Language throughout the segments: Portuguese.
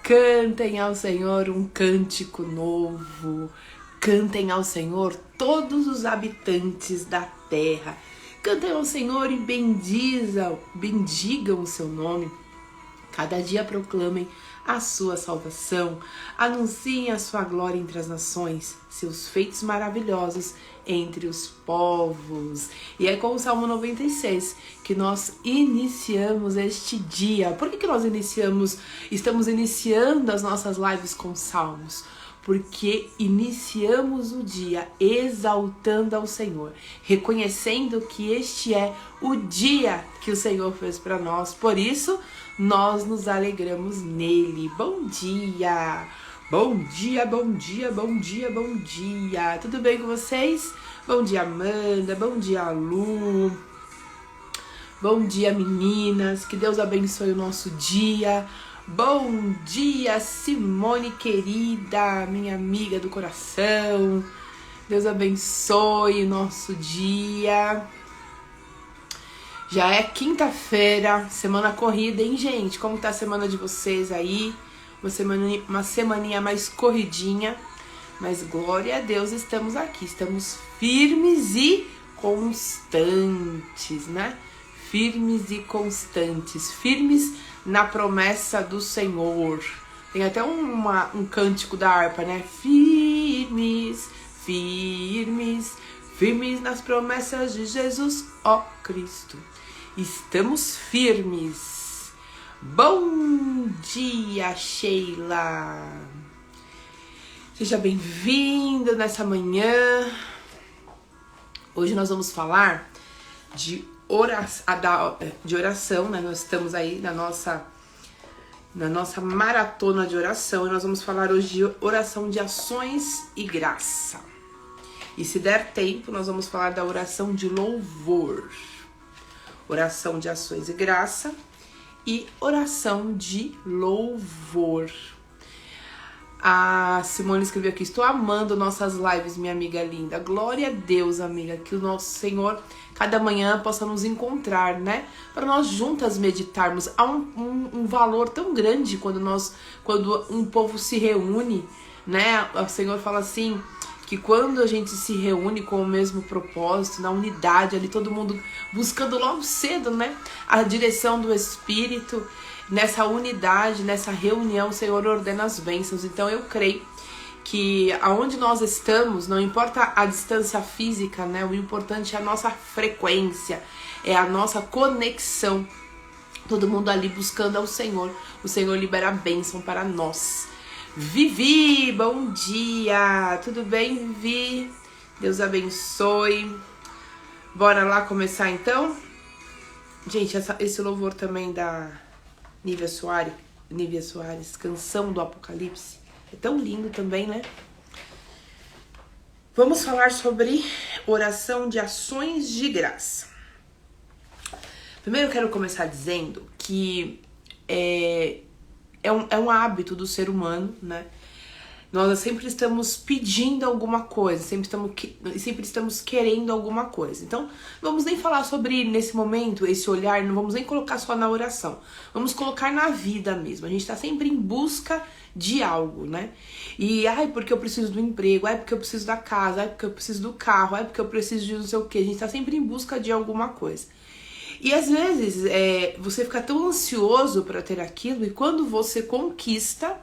Cantem ao Senhor um cântico novo. Cantem ao Senhor todos os habitantes da terra. Cantem ao Senhor e bendigam o seu nome. Cada dia proclamem a sua salvação. Anunciem a sua glória entre as nações, seus feitos maravilhosos entre os povos. E é com o Salmo 96 que nós iniciamos este dia. Por que nós estamos iniciando as nossas lives com salmos? Porque iniciamos o dia exaltando ao Senhor, reconhecendo que este é o dia que o Senhor fez para nós. Por isso, nós nos alegramos nele. Bom dia! Bom dia, bom dia, bom dia, bom dia! Tudo bem com vocês? Bom dia, Amanda, bom dia, Lu. Bom dia, meninas, que Deus abençoe o nosso dia. Bom dia, Simone querida, minha amiga do coração. Deus abençoe o nosso dia. Já é quinta-feira, semana corrida, hein, gente? Como tá a semana de vocês aí? Uma semaninha mais corridinha. Mas glória a Deus, estamos aqui. Estamos firmes e constantes, né? Firmes e constantes. Firmes na promessa do Senhor. Tem até um cântico da harpa, né? Firmes, firmes, firmes nas promessas de Jesus, ó Cristo. Estamos firmes. Bom dia, Sheila. Seja bem-vindo nessa manhã. Hoje nós vamos falar de oração, né? Nós estamos aí na nossa maratona de oração e nós vamos falar hoje de oração de ações e graça. E se der tempo, nós vamos falar da oração de louvor. Oração de ações e graça e oração de louvor. A Simone escreveu aqui: estou amando nossas lives, minha amiga linda. Glória a Deus, amiga, que o nosso Senhor cada manhã possa nos encontrar, né? Para nós juntas meditarmos. Há um valor tão grande quando um povo se reúne, né? O Senhor fala assim, que quando a gente se reúne com o mesmo propósito, na unidade, ali todo mundo buscando logo cedo, né? A direção do Espírito, nessa unidade, nessa reunião, o Senhor ordena as bênçãos. Então eu creio que aonde nós estamos, não importa a distância física, né? O importante é a nossa frequência, é a nossa conexão. Todo mundo ali buscando ao Senhor. O Senhor libera a bênção para nós. Vivi, bom dia! Tudo bem, Vivi? Deus abençoe. Bora lá começar então? Gente, esse louvor também da Nívia Soares, Canção do Apocalipse. É tão lindo também, né? Vamos falar sobre oração de ações de graça. Primeiro eu quero começar dizendo que é um hábito do ser humano, né? Nós sempre estamos pedindo alguma coisa, sempre estamos querendo alguma coisa. Então, não vamos nem falar sobre, nesse momento, esse olhar, não vamos nem colocar só na oração. Vamos colocar na vida mesmo. A gente está sempre em busca de algo, né? E, porque eu preciso do emprego, porque eu preciso da casa, porque eu preciso do carro, porque eu preciso de não sei o quê. A gente está sempre em busca de alguma coisa. E às vezes, você fica tão ansioso para ter aquilo, e quando você conquista,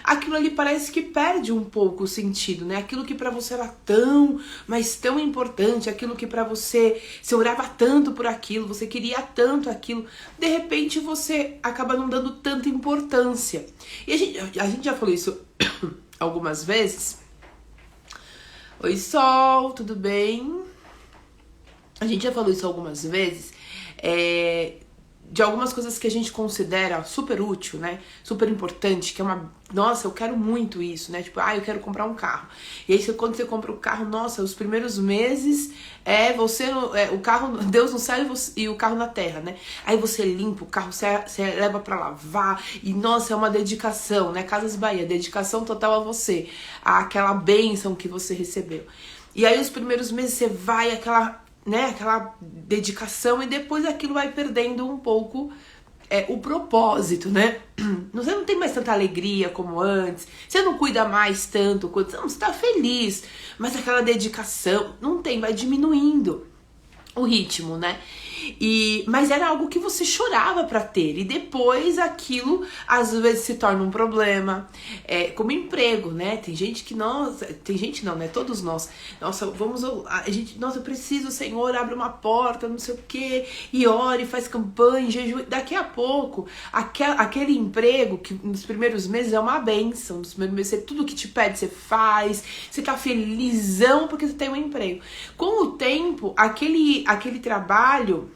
aquilo ali parece que perde um pouco o sentido, né? Aquilo que pra você era tão, mas tão importante, aquilo que pra você orava tanto por aquilo, você queria tanto aquilo, de repente você acaba não dando tanta importância. E a gente já falou isso algumas vezes. Oi, Sol, tudo bem? A gente já falou isso algumas vezes, de algumas coisas que a gente considera super útil, né? Super importante, que é nossa, eu quero muito isso, né? Tipo, eu quero comprar um carro. E aí, quando você compra o carro, nossa, os primeiros meses o carro, Deus no céu e o carro na terra, né? Aí você limpa o carro, você leva pra lavar, e nossa, é uma dedicação, né? Casas Bahia, dedicação total a você, àquela bênção que você recebeu. E aí, os primeiros meses você vai, aquela dedicação, e depois aquilo vai perdendo um pouco o propósito, né? Você não tem mais tanta alegria como antes, você não cuida mais tanto quanto, não, você tá feliz, mas aquela dedicação não tem, vai diminuindo o ritmo, né? Mas era algo que você chorava pra ter, e depois aquilo às vezes se torna um problema, como emprego, né? Tem gente que tem gente não, né? Todos nós, nossa, nossa, eu preciso, Senhor, abre uma porta, não sei o quê, e ore, faz campanha, jejum. Daqui a pouco, aquele emprego que nos primeiros meses é uma bênção, nos primeiros meses tudo que te pede você faz, você tá felizão porque você tem um emprego. Com o tempo, aquele trabalho,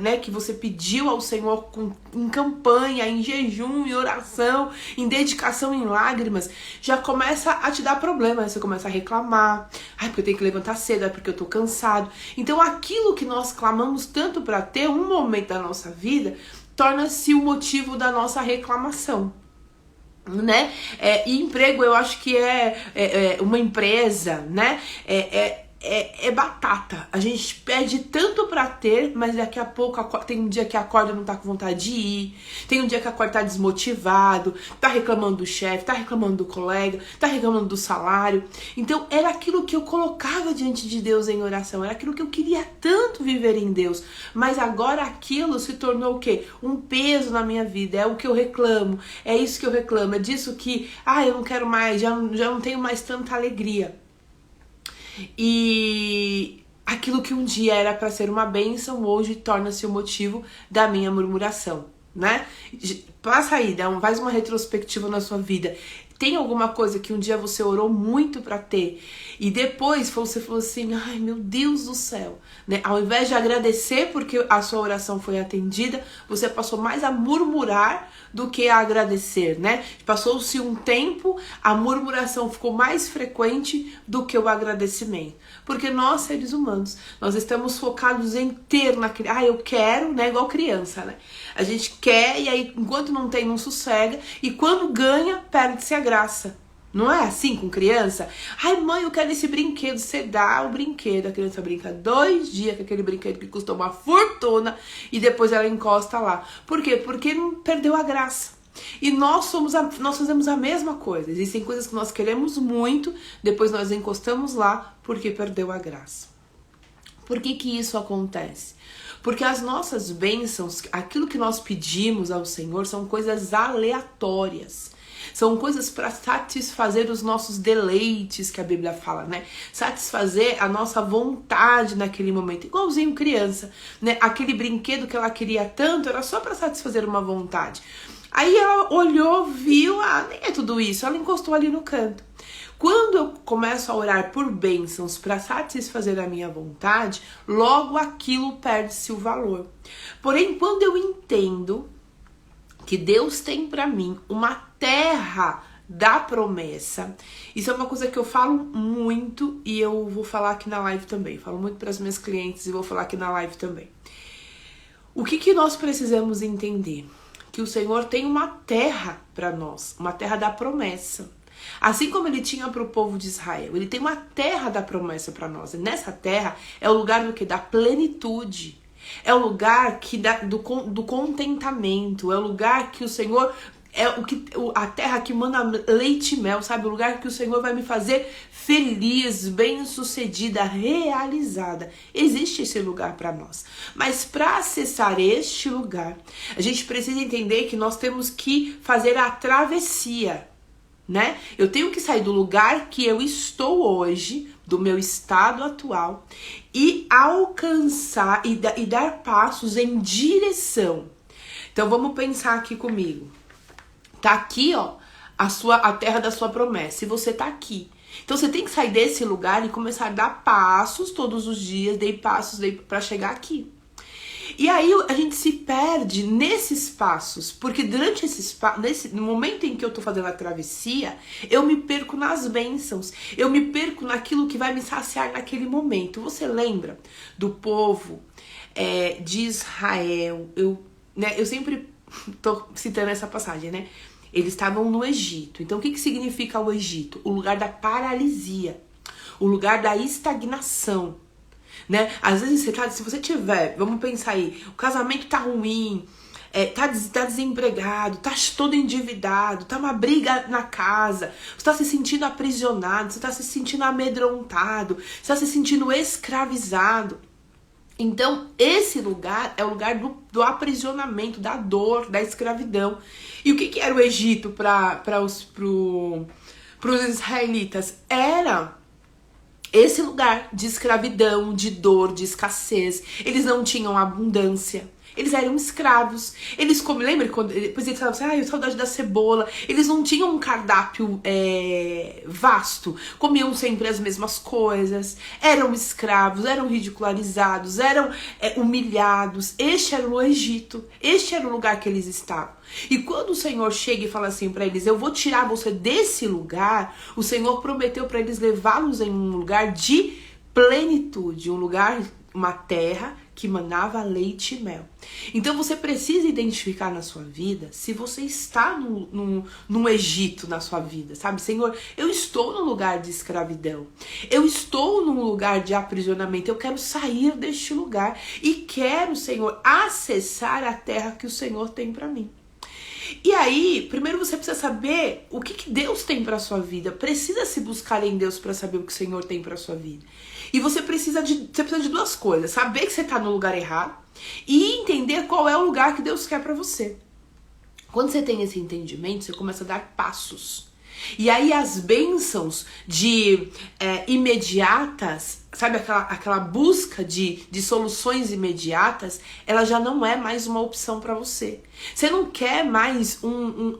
né, que você pediu ao Senhor em campanha, em jejum, em oração, em dedicação, em lágrimas, já começa a te dar problema, você começa a reclamar, porque eu tenho que levantar cedo, porque eu tô cansado. Então aquilo que nós clamamos tanto para ter, um momento da nossa vida, torna-se o motivo da nossa reclamação, né? E emprego, eu acho que uma empresa, né? É batata. A gente pede tanto pra ter, mas daqui a pouco tem um dia que acorda e não tá com vontade de ir. Tem um dia que acorda e tá desmotivado, tá reclamando do chefe, tá reclamando do colega, tá reclamando do salário. Então era aquilo que eu colocava diante de Deus em oração, era aquilo que eu queria tanto viver em Deus. Mas agora aquilo se tornou o quê? Um peso na minha vida, é o que eu reclamo, é isso que eu reclamo, é disso que, eu não quero mais, já não tenho mais tanta alegria. E aquilo que um dia era para ser uma bênção, hoje torna-se o motivo da minha murmuração, né? Passa aí, faz uma retrospectiva na sua vida. Tem alguma coisa que um dia você orou muito para ter e depois você falou assim, ai meu Deus do céu, né? Ao invés de agradecer porque a sua oração foi atendida, você passou mais a murmurar do que a agradecer, né? Passou-se um tempo, a murmuração ficou mais frequente do que o agradecimento. Porque nós, seres humanos, nós estamos focados em ter naquele, eu quero, né? Igual criança, né? A gente quer e aí enquanto não tem, não sossega, e quando ganha, perde-se a graça. Não é assim com criança? Ai, mãe, eu quero esse brinquedo. Você dá o brinquedo, a criança brinca 2 dias com aquele brinquedo que custa uma fortuna e depois ela encosta lá. Por quê? Porque não perdeu a graça. E nós fazemos a mesma coisa. Existem coisas que nós queremos muito, depois nós encostamos lá porque perdeu a graça. Por que que isso acontece? Porque as nossas bênçãos, aquilo que nós pedimos ao Senhor, são coisas aleatórias. São coisas para satisfazer os nossos deleites, que a Bíblia fala, né? Satisfazer a nossa vontade naquele momento. Igualzinho criança, né? Aquele brinquedo que ela queria tanto era só para satisfazer uma vontade. Aí ela olhou, viu, nem é tudo isso. Ela encostou ali no canto. Quando eu começo a orar por bênçãos para satisfazer a minha vontade, logo aquilo perde-se o valor. Porém, quando eu entendo que Deus tem para mim uma terra da promessa, isso é uma coisa que eu falo muito e eu vou falar aqui na live também. Falo muito para as minhas clientes e vou falar aqui na live também. O que nós precisamos entender? Que o Senhor tem uma terra para nós, uma terra da promessa. Assim como ele tinha para o povo de Israel, ele tem uma terra da promessa para nós. E nessa terra é o lugar do que? Da plenitude. É o lugar que do contentamento. É o lugar que o Senhor... a terra que manda leite e mel, sabe? O lugar que o Senhor vai me fazer feliz, bem-sucedida, realizada. Existe esse lugar para nós. Mas para acessar este lugar, a gente precisa entender que nós temos que fazer a travessia, né? Eu tenho que sair do lugar que eu estou hoje, do meu estado atual, e alcançar e dar passos em direção. Então vamos pensar aqui comigo. Tá aqui, ó, a terra da sua promessa, e você tá aqui. Então você tem que sair desse lugar e começar a dar passos todos os dias, dei passos para chegar aqui. E aí a gente se perde nesses passos, porque durante no momento em que eu tô fazendo a travessia, eu me perco nas bênçãos, eu me perco naquilo que vai me saciar naquele momento. Você lembra do povo de Israel? Eu sempre tô citando essa passagem, né? Eles estavam no Egito. Então o que significa o Egito? O lugar da paralisia, o lugar da estagnação. Né? Às vezes se você tiver, vamos pensar aí, o casamento tá ruim, tá desempregado, tá todo endividado, tá uma briga na casa, você tá se sentindo aprisionado, você tá se sentindo amedrontado, você tá se sentindo escravizado. Então, esse lugar é o lugar do aprisionamento, da dor, da escravidão. E o que era o Egito para os israelitas? Era esse lugar de escravidão, de dor, de escassez. Eles não tinham abundância. Eles eram escravos. Eles lembra quando depois eles falavam assim, eu saudade da cebola. Eles não tinham um cardápio vasto. Comiam sempre as mesmas coisas. Eram escravos, eram ridicularizados, eram humilhados. Este era o Egito. Este era o lugar que eles estavam. E quando o Senhor chega e fala assim para eles, eu vou tirar você desse lugar, o Senhor prometeu para eles levá-los em um lugar de plenitude, um lugar, uma terra que manava leite e mel. Então você precisa identificar na sua vida se você está no Egito na sua vida, sabe? Senhor, eu estou num lugar de escravidão, eu estou num lugar de aprisionamento, eu quero sair deste lugar e quero, Senhor, acessar a terra que o Senhor tem para mim. E aí, primeiro você precisa saber o que Deus tem para sua vida. Precisa se buscar em Deus para saber o que o Senhor tem para sua vida. E você precisa de duas coisas: saber que você está no lugar errado e entender qual é o lugar que Deus quer para você. Quando você tem esse entendimento, você começa a dar passos. E aí as bênçãos imediatas, sabe, aquela busca de soluções imediatas, ela já não é mais uma opção para você. Você não quer mais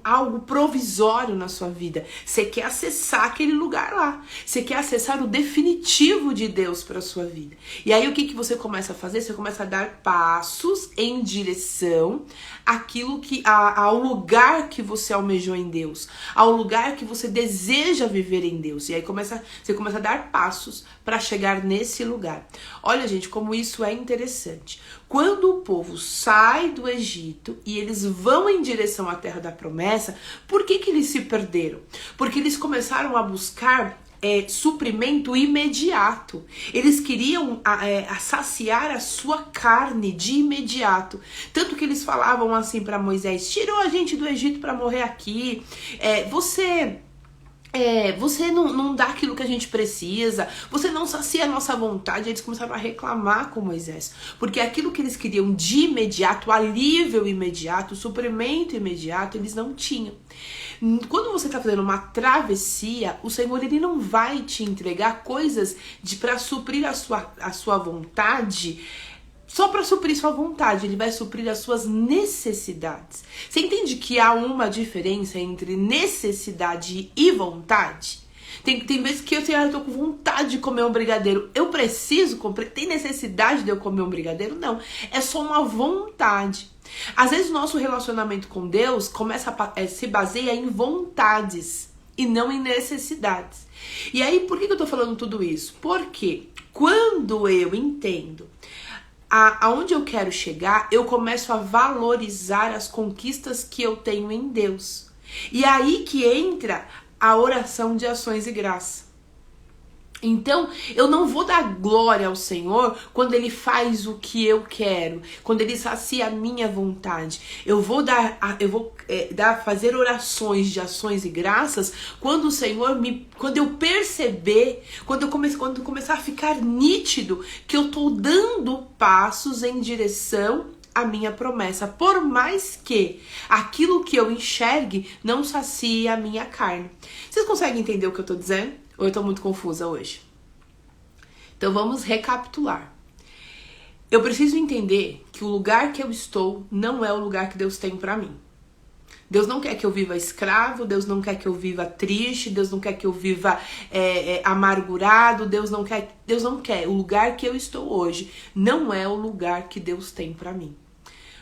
algo provisório na sua vida. Você quer acessar aquele lugar lá. Você quer acessar o definitivo de Deus para sua vida. E aí o que você começa a fazer? Você começa a dar passos em direção ao lugar que você almejou em Deus, ao lugar que você deseja viver em Deus. E aí você começa a dar passos para chegar nesse lugar. Olha, gente, como isso é interessante. Quando o povo sai do Egito e eles vão em direção à terra da promessa, por que eles se perderam? Porque eles começaram a buscar suprimento imediato. Eles queriam saciar a sua carne de imediato. Tanto que eles falavam assim para Moisés: tirou a gente do Egito para morrer aqui. Você não dá aquilo que a gente precisa, você não sacia a nossa vontade. Eles começaram a reclamar com Moisés, porque aquilo que eles queriam de imediato, o alívio imediato, o suprimento imediato, eles não tinham. Quando você está fazendo uma travessia, o Senhor, ele não vai te entregar coisas para suprir a sua vontade, só para suprir sua vontade. Ele vai suprir as suas necessidades. Você entende que há uma diferença entre necessidade e vontade? Tem vezes que eu tô com vontade de comer um brigadeiro. Eu preciso comer? Tem necessidade de eu comer um brigadeiro? Não. É só uma vontade. Às vezes o nosso relacionamento com Deus se baseia em vontades e não em necessidades. E aí, por que eu tô falando tudo isso? Porque quando eu entendo aonde eu quero chegar, eu começo a valorizar as conquistas que eu tenho em Deus. E aí que entra a oração de ações e graça. Então, eu não vou dar glória ao Senhor quando Ele faz o que eu quero, quando Ele sacia a minha vontade. Eu vou fazer orações de ações e graças quando o Senhor quando eu perceber, quando começar a ficar nítido que eu tô dando passos em direção à minha promessa, por mais que aquilo que eu enxergue não sacie a minha carne. Vocês conseguem entender o que eu tô dizendo? Ou eu tô muito confusa hoje? Então vamos recapitular. Eu preciso entender que o lugar que eu estou não é o lugar que Deus tem pra mim. Deus não quer que eu viva escravo, Deus não quer que eu viva triste, Deus não quer que eu viva amargurado, Deus não quer. O lugar que eu estou hoje não é o lugar que Deus tem pra mim.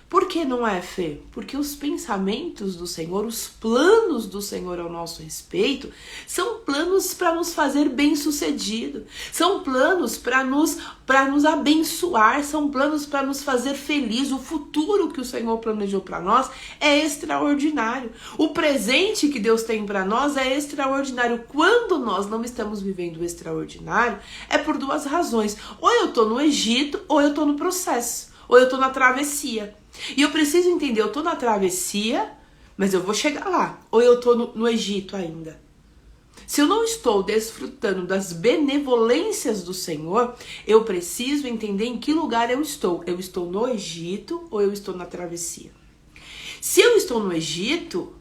Por que não é, Fê? Porque os pensamentos do Senhor, os planos do Senhor ao nosso respeito, são planos para nos fazer bem-sucedido, são planos para nos abençoar, são planos para nos fazer feliz. O futuro que o Senhor planejou para nós é extraordinário. O presente que Deus tem para nós é extraordinário. Quando nós não estamos vivendo o extraordinário, é por duas razões. Ou eu tô no Egito, ou eu tô no processo, ou eu tô na travessia. E eu preciso entender, eu tô na travessia, mas eu vou chegar lá. Ou eu tô no Egito ainda. Se eu não estou desfrutando das benevolências do Senhor, eu preciso entender em que lugar eu estou. Eu estou no Egito ou eu estou na travessia? Se eu estou no Egito,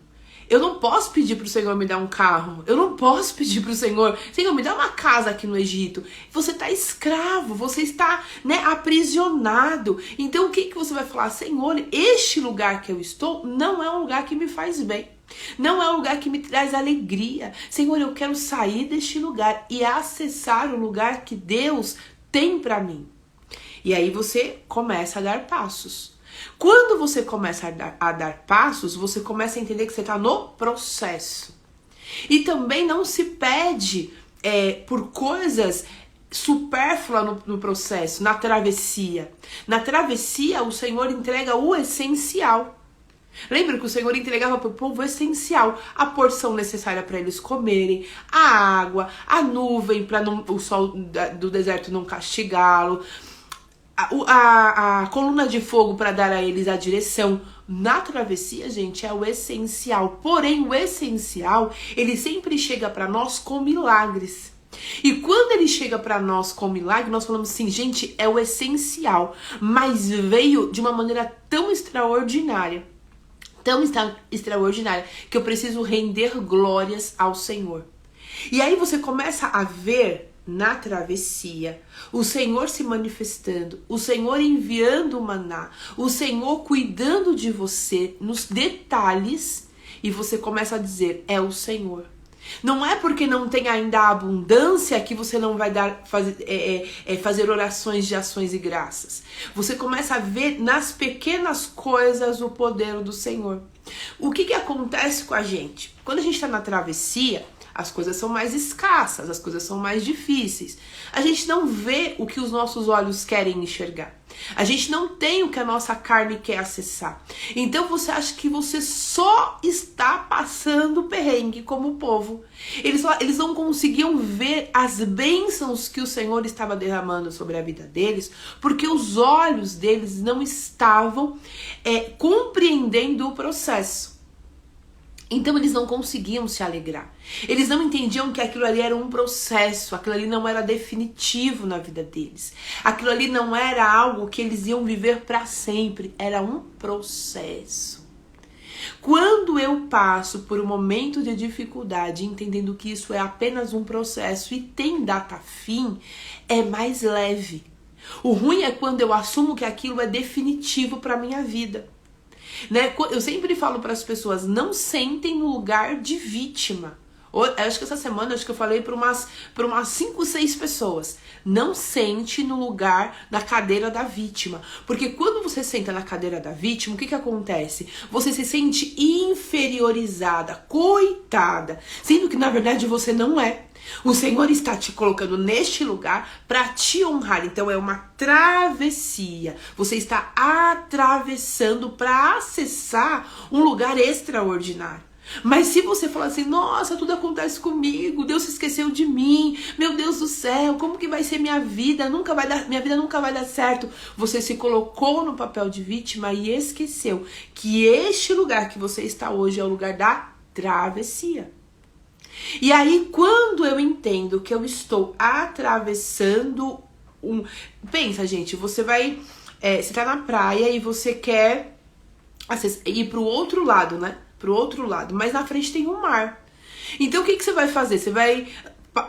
eu não posso pedir para o Senhor me dar um carro. Eu não posso pedir para o Senhor, Senhor, me dá uma casa aqui no Egito. Você está escravo, você está, aprisionado. Então o que você vai falar? Senhor, este lugar que eu estou não é um lugar que me faz bem. Não é um lugar que me traz alegria. Senhor, eu quero sair deste lugar e acessar o lugar que Deus tem para mim. E aí você começa a dar passos. Quando você começa a dar passos, você começa a entender que você está no processo. E também não se pede por coisas supérfluas no processo, na travessia. Na travessia, o Senhor entrega o essencial. Lembra que o Senhor entregava para o povo o essencial, a porção necessária para eles comerem, a água, a nuvem para o sol do deserto não castigá-lo, a coluna de fogo para dar a eles a direção. Na travessia, gente, é o essencial. Porém, o essencial, ele sempre chega para nós com milagres. E quando ele chega para nós com milagre, nós falamos assim, gente, é o essencial, mas veio de uma maneira tão extraordinária, que eu preciso render glórias ao Senhor. E aí você começa a ver na travessia o Senhor se manifestando, o Senhor enviando o maná, o Senhor cuidando de você nos detalhes, e você começa a dizer, é o Senhor. Não é porque não tem ainda a abundância que você não vai fazer orações de ações e graças. Você começa a ver nas pequenas coisas o poder do Senhor. O que acontece com a gente? Quando a gente está na travessia, as coisas são mais escassas, as coisas são mais difíceis. A gente não vê o que os nossos olhos querem enxergar. A gente não tem o que a nossa carne quer acessar. Então você acha que você só está passando perrengue como o povo. Eles não conseguiam ver as bênçãos que o Senhor estava derramando sobre a vida deles, porque os olhos deles não estavam compreendendo o processo. Então eles não conseguiam se alegrar. Eles não entendiam que aquilo ali era um processo, aquilo ali não era definitivo na vida deles. Aquilo ali não era algo que eles iam viver para sempre, era um processo. Quando eu passo por um momento de dificuldade, entendendo que isso é apenas um processo e tem data fim, é mais leve. O ruim é quando eu assumo que aquilo é definitivo para minha vida. Eu sempre falo para as pessoas, não sentem no lugar de vítima. Acho que essa semana eu falei para umas 5, 6 pessoas. Não sente no lugar da cadeira da vítima. Porque quando você senta na cadeira da vítima, o que acontece? Você se sente inferiorizada, coitada, sendo que na verdade você não é. O Senhor está te colocando neste lugar para te honrar. Então é uma travessia. Você está atravessando para acessar um lugar extraordinário. Mas se você falar assim, nossa, tudo acontece comigo, Deus se esqueceu de mim, meu Deus do céu, como que vai ser minha vida? Minha vida nunca vai dar certo. Você se colocou no papel de vítima e esqueceu que este lugar que você está hoje é o lugar da travessia. E aí, quando eu entendo que eu estou atravessando Pensa, gente, você tá na praia e você quer ir pro outro lado, né? Pro outro lado, mas na frente tem um mar. Então, o que você vai fazer? Você vai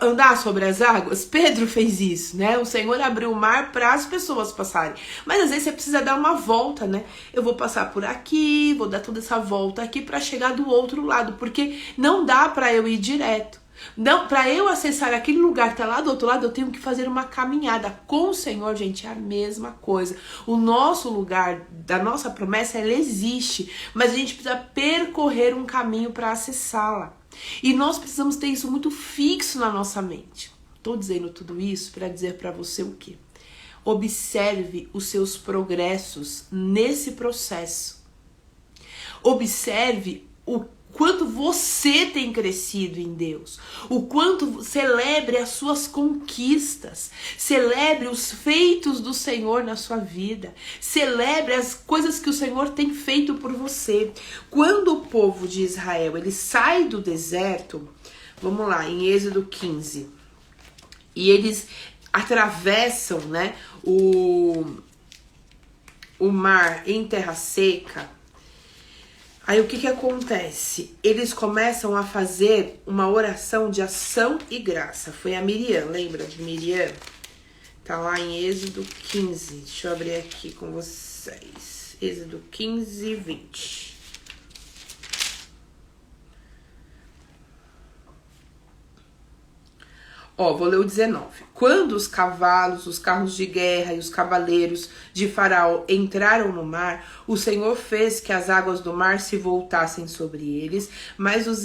andar sobre as águas? Pedro fez isso, né? O Senhor abriu o mar para as pessoas passarem. Mas às vezes você precisa dar uma volta, né? Eu vou passar por aqui, vou dar toda essa volta aqui para chegar do outro lado, porque não dá para eu ir direto. Não, para eu acessar aquele lugar que tá lá do outro lado, eu tenho que fazer uma caminhada. Com o Senhor, gente, é a mesma coisa. O nosso lugar, da nossa promessa, ela existe, mas a gente precisa percorrer um caminho para acessá-la. E nós precisamos ter isso muito fixo na nossa mente. Tô dizendo tudo isso para dizer para você o quê? Observe os seus progressos nesse processo. Observe quanto você tem crescido em Deus, o quanto celebre as suas conquistas, celebre os feitos do Senhor na sua vida, celebre as coisas que o Senhor tem feito por você. Quando o povo de Israel, ele sai do deserto, vamos lá, em Êxodo 15, e eles atravessam, né, o mar em terra seca. Aí o que acontece? Eles começam a fazer uma oração de ação e graça. Foi a Miriam, lembra de Miriam? Tá lá em Êxodo 15. Deixa eu abrir aqui com vocês. Êxodo 15, 20. Ó, vou ler o 19. Quando os cavalos, os carros de guerra e os cavaleiros de Faraó entraram no mar, o Senhor fez que as águas do mar se voltassem sobre eles, mas os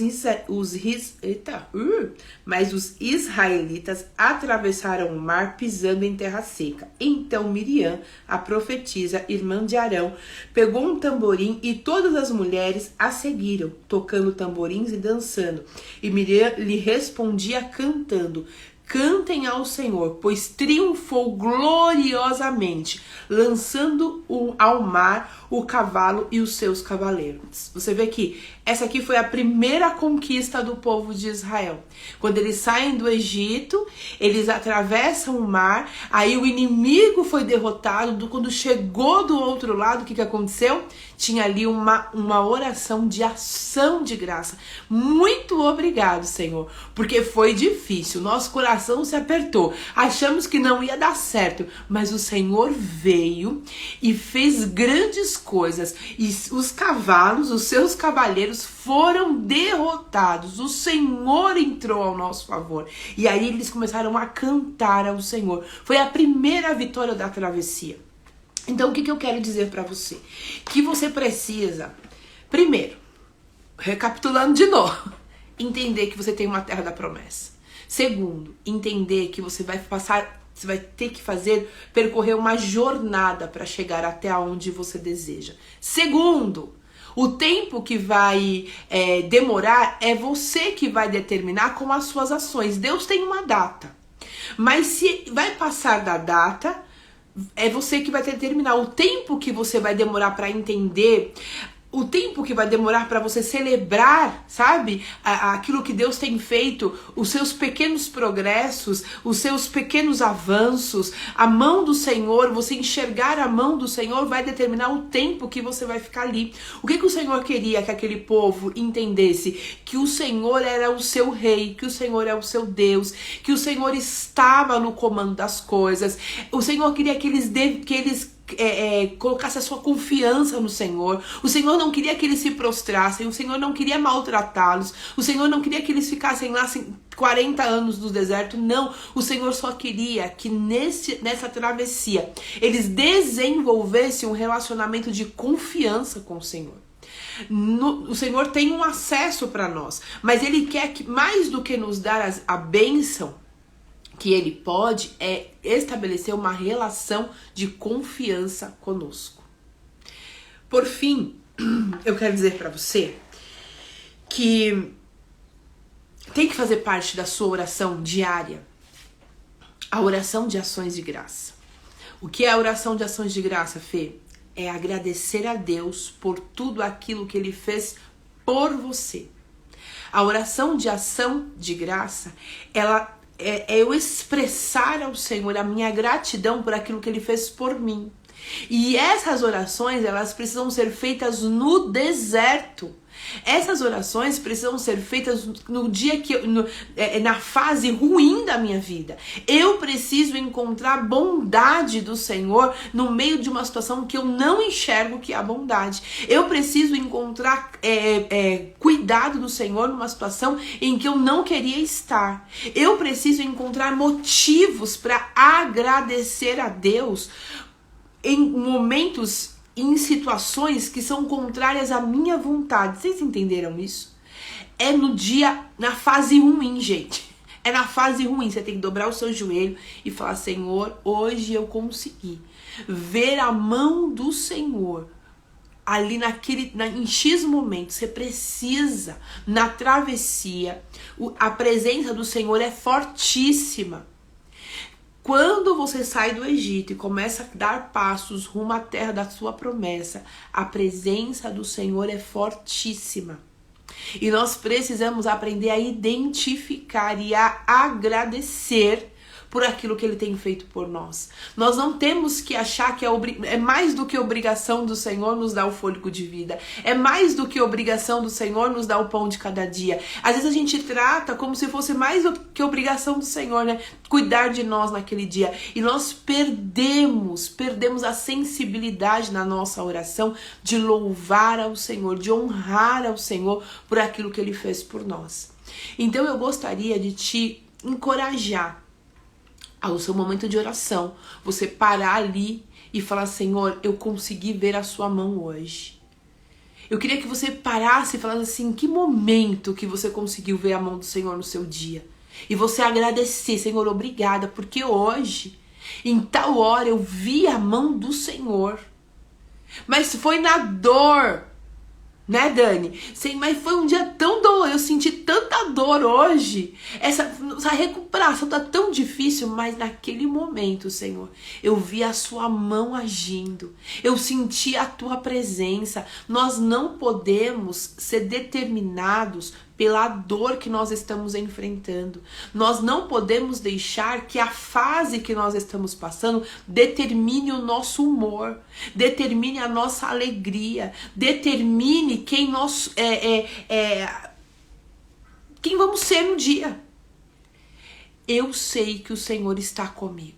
israelitas atravessaram o mar pisando em terra seca. Então Miriam, a profetisa, irmã de Arão, pegou um tamborim e todas as mulheres a seguiram, tocando tamborins e dançando. E Miriam lhe respondia cantando: cantem ao Senhor, pois triunfou gloriosamente, lançando ao mar o cavalo e os seus cavaleiros. Você vê que essa aqui foi a primeira conquista do povo de Israel. Quando eles saem do Egito, eles atravessam o mar, aí o inimigo foi derrotado. Quando chegou do outro lado, o que aconteceu? Tinha ali uma oração de ação de graça. Muito obrigado, Senhor, porque foi difícil, nosso coração se apertou, achamos que não ia dar certo, mas o Senhor veio e fez grandes coisas, e os cavalos, os seus cavaleiros foram derrotados, o Senhor entrou ao nosso favor, e aí eles começaram a cantar ao Senhor. Foi a primeira vitória da travessia. Então o que eu quero dizer para você? Que você precisa, primeiro, recapitulando de novo, entender que você tem uma terra da promessa. Segundo, entender que você vai ter que percorrer uma jornada para chegar até onde você deseja. Segundo, o tempo que vai demorar é você que vai determinar com as suas ações. Deus tem uma data, mas se vai passar da data, é você que vai determinar o tempo que você vai demorar para entender, o tempo que vai demorar para você celebrar, sabe? Aquilo que Deus tem feito, os seus pequenos progressos, os seus pequenos avanços, a mão do Senhor, você enxergar a mão do Senhor vai determinar o tempo que você vai ficar ali. O que o Senhor queria que aquele povo entendesse? Que o Senhor era o seu rei, que o Senhor é o seu Deus, que o Senhor estava no comando das coisas. O Senhor queria que eles colocasse a sua confiança no Senhor. O Senhor não queria que eles se prostrassem, o Senhor não queria maltratá-los, o Senhor não queria que eles ficassem lá 40 anos no deserto, não. O Senhor só queria que nessa travessia eles desenvolvessem um relacionamento de confiança com o Senhor. O Senhor tem um acesso para nós, mas Ele quer que, mais do que nos dar a bênção, que Ele pode estabelecer uma relação de confiança conosco. Por fim, eu quero dizer para você que tem que fazer parte da sua oração diária a oração de ações de graça. O que é a oração de ações de graça, Fê? É agradecer a Deus por tudo aquilo que Ele fez por você. A oração de ação de graça, ela é eu expressar ao Senhor a minha gratidão por aquilo que Ele fez por mim. E essas orações, elas precisam ser feitas no deserto. Essas orações precisam ser feitas no dia na fase ruim da minha vida. Eu preciso encontrar bondade do Senhor no meio de uma situação que eu não enxergo que há bondade. Eu preciso encontrar cuidado do Senhor numa situação em que eu não queria estar. Eu preciso encontrar motivos para agradecer a Deus em momentos, em situações que são contrárias à minha vontade. Vocês entenderam isso? É na fase ruim, gente. É na fase ruim. Você tem que dobrar o seu joelho e falar: Senhor, hoje eu consegui ver a mão do Senhor ali em X momento, você precisa, na travessia, a presença do Senhor é fortíssima. Quando você sai do Egito e começa a dar passos rumo à terra da sua promessa, a presença do Senhor é fortíssima. E nós precisamos aprender a identificar e a agradecer por aquilo que Ele tem feito por nós. Nós não temos que achar que é mais do que obrigação do Senhor nos dar o fôlego de vida. É mais do que obrigação do Senhor nos dar o pão de cada dia. Às vezes a gente trata como se fosse mais do que obrigação do Senhor, né? Cuidar de nós naquele dia. E nós perdemos a sensibilidade na nossa oração de louvar ao Senhor, de honrar ao Senhor por aquilo que Ele fez por nós. Então eu gostaria de te encorajar ao seu momento de oração, você parar ali e falar: Senhor, eu consegui ver a sua mão hoje. Eu queria que você parasse e falasse assim: que momento que você conseguiu ver a mão do Senhor no seu dia? E você agradecer: Senhor, obrigada, porque hoje, em tal hora, eu vi a mão do Senhor. Mas foi na dor, né, Dani? Sim, mas foi um dia tão doloroso, eu senti tanta dor hoje. Essa recuperação tá tão difícil, mas naquele momento, Senhor, eu vi a sua mão agindo. Eu senti a tua presença. Nós não podemos ser determinados pela dor que nós estamos enfrentando. Nós não podemos deixar que a fase que nós estamos passando determine o nosso humor, determine a nossa alegria, determine quem nós quem vamos ser no dia. Eu sei que o Senhor está comigo.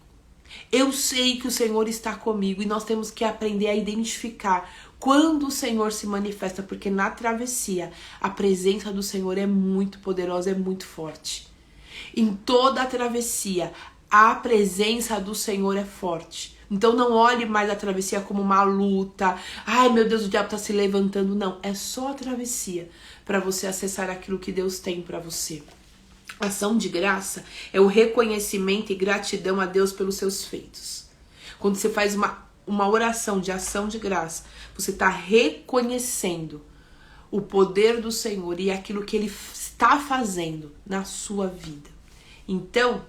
Eu sei que o Senhor está comigo e nós temos que aprender a identificar quando o Senhor se manifesta, porque na travessia a presença do Senhor é muito poderosa, é muito forte. Em toda a travessia a presença do Senhor é forte. Então não olhe mais a travessia como uma luta. Ai, meu Deus, o diabo está se levantando. Não, é só a travessia para você acessar aquilo que Deus tem para você. Ação de graça é o reconhecimento e gratidão a Deus pelos seus feitos. Quando você faz uma oração de ação de graça, você está reconhecendo o poder do Senhor e aquilo que Ele está fazendo na sua vida. Então,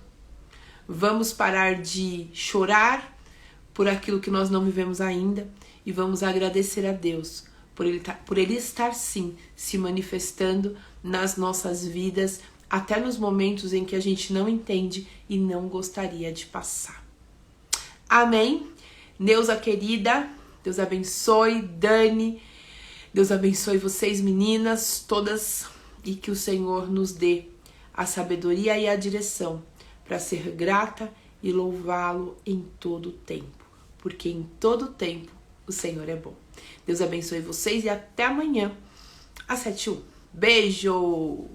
vamos parar de chorar por aquilo que nós não vivemos ainda e vamos agradecer a Deus por Ele estar sim se manifestando nas nossas vidas, até nos momentos em que a gente não entende e não gostaria de passar. Amém? Neuza querida, Deus abençoe, Dani, Deus abençoe vocês meninas todas e que o Senhor nos dê a sabedoria e a direção para ser grata e louvá-lo em todo o tempo, porque em todo o tempo o Senhor é bom. Deus abençoe vocês e até amanhã às 7h01. Beijo!